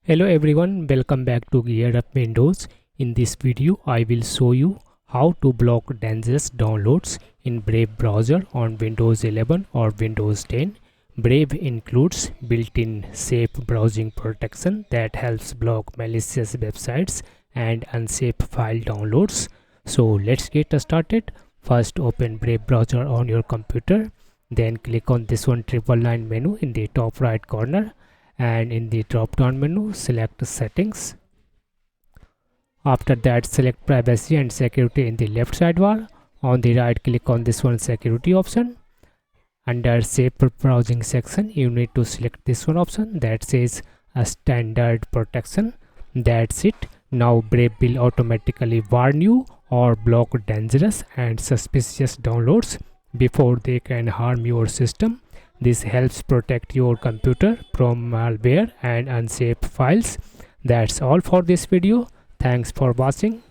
Hello everyone, welcome back to GearUpWindows. In this video, I will show you how to block dangerous downloads in Brave browser on Windows 11 or Windows 10. Brave includes built-in safe browsing protection that helps block malicious websites and unsafe file downloads. So let's get started. First, open Brave browser on your computer. Then click on this triple line menu in the top right corner, and in the drop down menu select settings. After that, select privacy and security in the left sidebar. On the right, click on this security option. Under safe browsing section, you need to select this option that says a standard protection. That's it. Now Brave will automatically warn you or block dangerous and suspicious downloads before they can harm your system. This helps protect your computer from malware and unsafe files. That's all for this video. Thanks for watching.